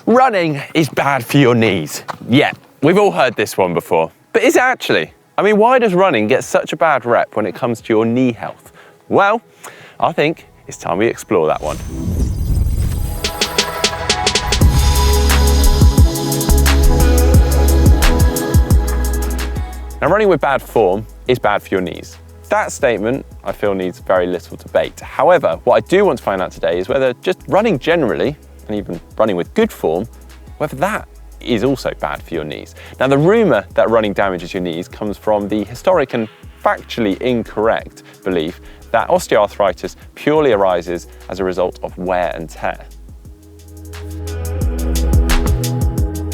Running is bad for your knees. Yeah, we've all heard this one before. But is it actually? I mean, why does running get such a bad rep when it comes to your knee health? Well, I think it's time we explore that one. Now, running with bad form is bad for your knees. That statement, I feel, needs very little debate. However, what I do want to find out today is whether just running generally, and even running with good form, whether that is also bad for your knees. Now, the rumour that running damages your knees comes from the historic and factually incorrect belief that osteoarthritis purely arises as a result of wear and tear.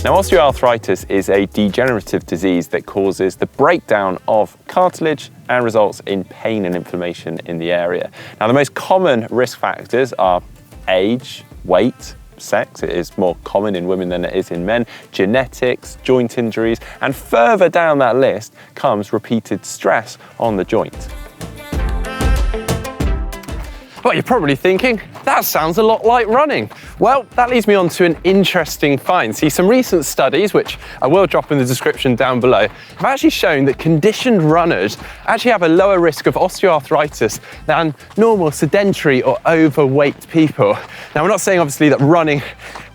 Now, osteoarthritis is a degenerative disease that causes the breakdown of cartilage and results in pain and inflammation in the area. Now, the most common risk factors are age, weight, sex, it is more common in women than it is in men, genetics, joint injuries, and further down that list comes repeated stress on the joint. Well, you're probably thinking, that sounds a lot like running. Well, that leads me on to an interesting find. See, some recent studies, which I will drop in the description down below, have actually shown that conditioned runners actually have a lower risk of osteoarthritis than normal sedentary or overweight people. Now, we're not saying obviously that running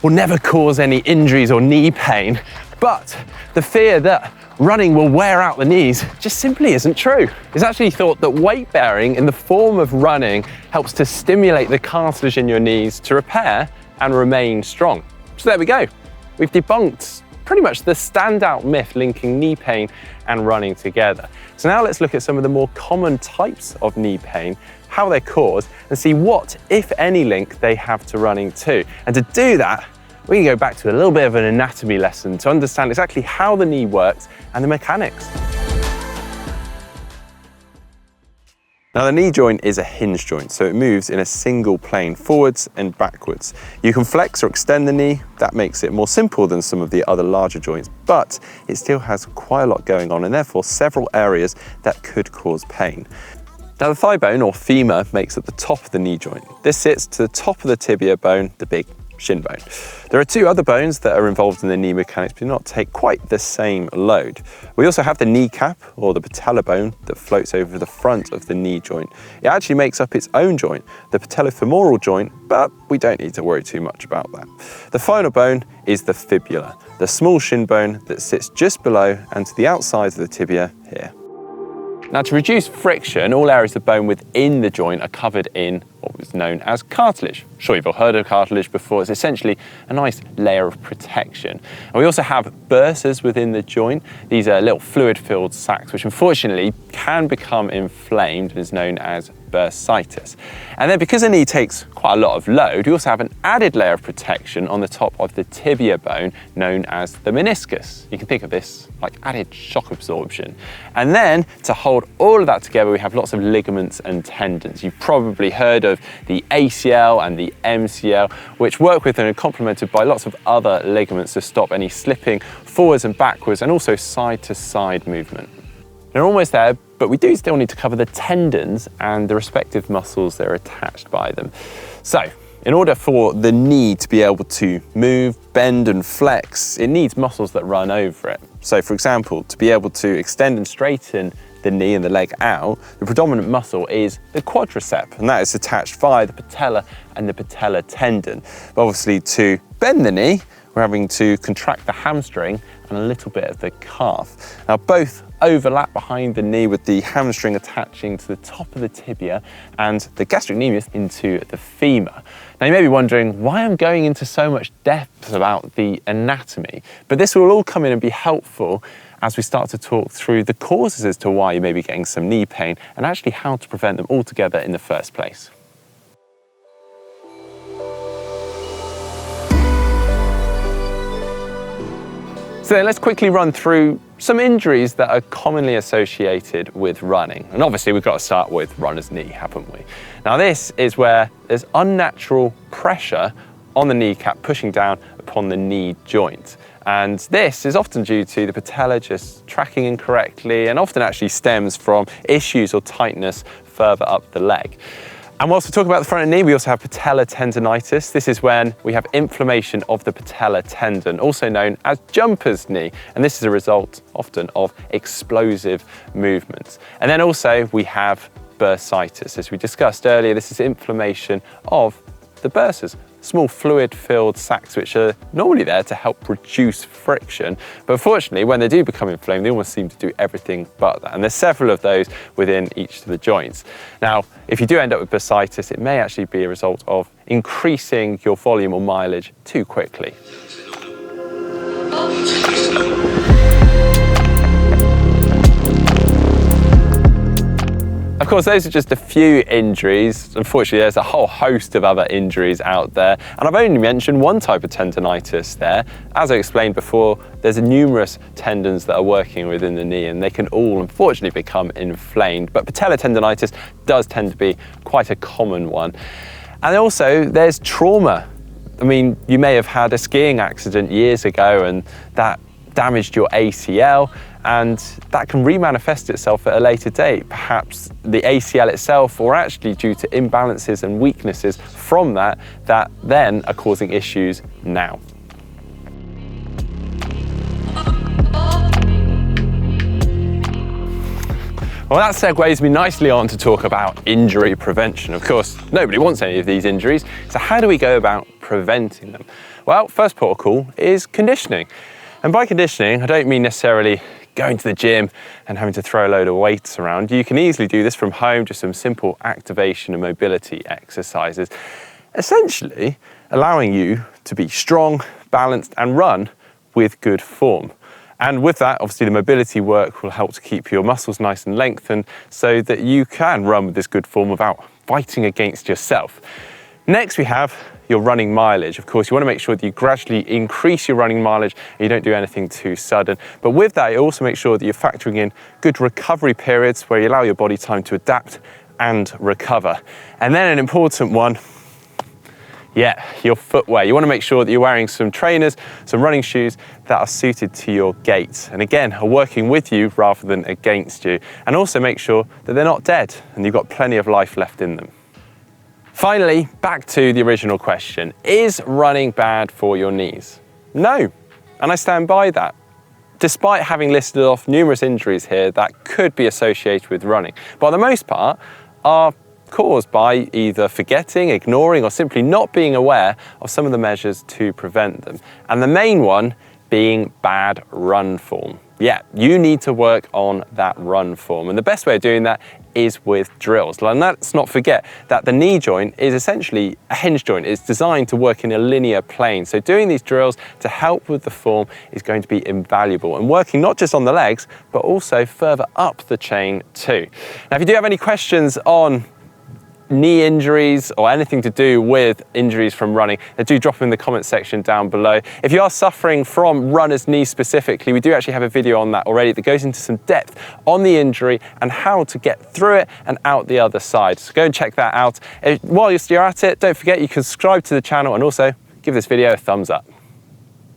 will never cause any injuries or knee pain, but the fear that running will wear out the knees just simply isn't true. It's actually thought that weight bearing in the form of running helps to stimulate the cartilage in your knees to repair and remain strong. So there we go. We've debunked pretty much the standout myth linking knee pain and running together. So now let's look at some of the more common types of knee pain, how they're caused, and see what, if any, link they have to running too. And to do that, we can go back to a little bit of an anatomy lesson to understand exactly how the knee works and the mechanics. Now, the knee joint is a hinge joint, so it moves in a single plane forwards and backwards. You can flex or extend the knee. That makes it more simple than some of the other larger joints, but it still has quite a lot going on and therefore several areas that could cause pain. Now, the thigh bone or femur makes up the top of the knee joint. This sits to the top of the tibia bone, the big shin bone. There are two other bones that are involved in the knee mechanics but do not take quite the same load. We also have the kneecap or the patella bone that floats over the front of the knee joint. It actually makes up its own joint, the patellofemoral joint, but we don't need to worry too much about that. The final bone is the fibula, the small shin bone that sits just below and to the outside of the tibia here. Now, to reduce friction, all areas of bone within the joint are covered in what was known as cartilage. I'm sure you've all heard of cartilage before. It's essentially a nice layer of protection. And we also have bursas within the joint. These are little fluid-filled sacs, which unfortunately can become inflamed and is known as bursitis. And then because the knee takes quite a lot of load, we also have an added layer of protection on the top of the tibia bone known as the meniscus. You can think of this like added shock absorption. And then to hold all of that together, we have lots of ligaments and tendons. You've probably heard of the ACL and the MCL, which work with and are complemented by lots of other ligaments to stop any slipping forwards and backwards and also side to side movement. They're almost there, but we do still need to cover the tendons and the respective muscles that are attached by them. So, in order for the knee to be able to move, bend and flex, it needs muscles that run over it. So for example, to be able to extend and straighten the knee and the leg out, the predominant muscle is the quadricep, and that is attached via the patella and the patella tendon. But obviously to bend the knee, we're having to contract the hamstring and a little bit of the calf. Now both overlap behind the knee with the hamstring attaching to the top of the tibia and the gastrocnemius into the femur. Now you may be wondering why I'm going into so much depth about the anatomy, but this will all come in and be helpful as we start to talk through the causes as to why you may be getting some knee pain and actually how to prevent them altogether in the first place. So then let's quickly run through some injuries that are commonly associated with running. And obviously we've got to start with runner's knee, haven't we? Now this is where there's unnatural pressure on the kneecap pushing down upon the knee joint. And this is often due to the patella just tracking incorrectly and often actually stems from issues or tightness further up the leg. And whilst we talk about the front of the knee, we also have patellar tendonitis. This is when we have inflammation of the patellar tendon, also known as jumper's knee. And this is a result often of explosive movements. And then also we have bursitis. As we discussed earlier, this is inflammation of the bursas, small fluid-filled sacs which are normally there to help reduce friction. But unfortunately, when they do become inflamed, they almost seem to do everything but that. And there's several of those within each of the joints. Now, if you do end up with bursitis, it may actually be a result of increasing your volume or mileage too quickly. Of course, those are just a few injuries. Unfortunately, there's a whole host of other injuries out there. And I've only mentioned one type of tendonitis there. As I explained before, there's numerous tendons that are working within the knee and they can all unfortunately become inflamed. But patellar tendonitis does tend to be quite a common one. And also there's trauma. I mean, you may have had a skiing accident years ago and that damaged your ACL, and that can remanifest itself at a later date, perhaps the ACL itself, or actually due to imbalances and weaknesses from that then are causing issues now. Well, that segues me nicely on to talk about injury prevention. Of course, nobody wants any of these injuries, so how do we go about preventing them? Well, first port of call is conditioning. And by conditioning, I don't mean necessarily going to the gym and having to throw a load of weights around. You can easily do this from home, just some simple activation and mobility exercises, essentially allowing you to be strong, balanced, and run with good form. And with that, obviously the mobility work will help to keep your muscles nice and lengthened so that you can run with this good form without fighting against yourself. Next, we have your running mileage. Of course, you want to make sure that you gradually increase your running mileage and you don't do anything too sudden. But with that, you also make sure that you're factoring in good recovery periods where you allow your body time to adapt and recover. And then an important one, your footwear. You want to make sure that you're wearing some trainers, some running shoes that are suited to your gait. And again, are working with you rather than against you. And also make sure that they're not dead and you've got plenty of life left in them. Finally, back to the original question. Is running bad for your knees? No, and I stand by that. Despite having listed off numerous injuries here that could be associated with running, but for the most part are caused by either forgetting, ignoring, or simply not being aware of some of the measures to prevent them. And the main one being bad run form. Yeah, you need to work on that run form. And the best way of doing that is with drills. And let's not forget that the knee joint is essentially a hinge joint. It's designed to work in a linear plane. So doing these drills to help with the form is going to be invaluable, and working not just on the legs, but also further up the chain too. Now, if you do have any questions on knee injuries or anything to do with injuries from running, then do drop them in the comment section down below. If you are suffering from runner's knee specifically, we do actually have a video on that already that goes into some depth on the injury and how to get through it and out the other side. So go and check that out. While you're at it, don't forget you can subscribe to the channel and also give this video a thumbs up.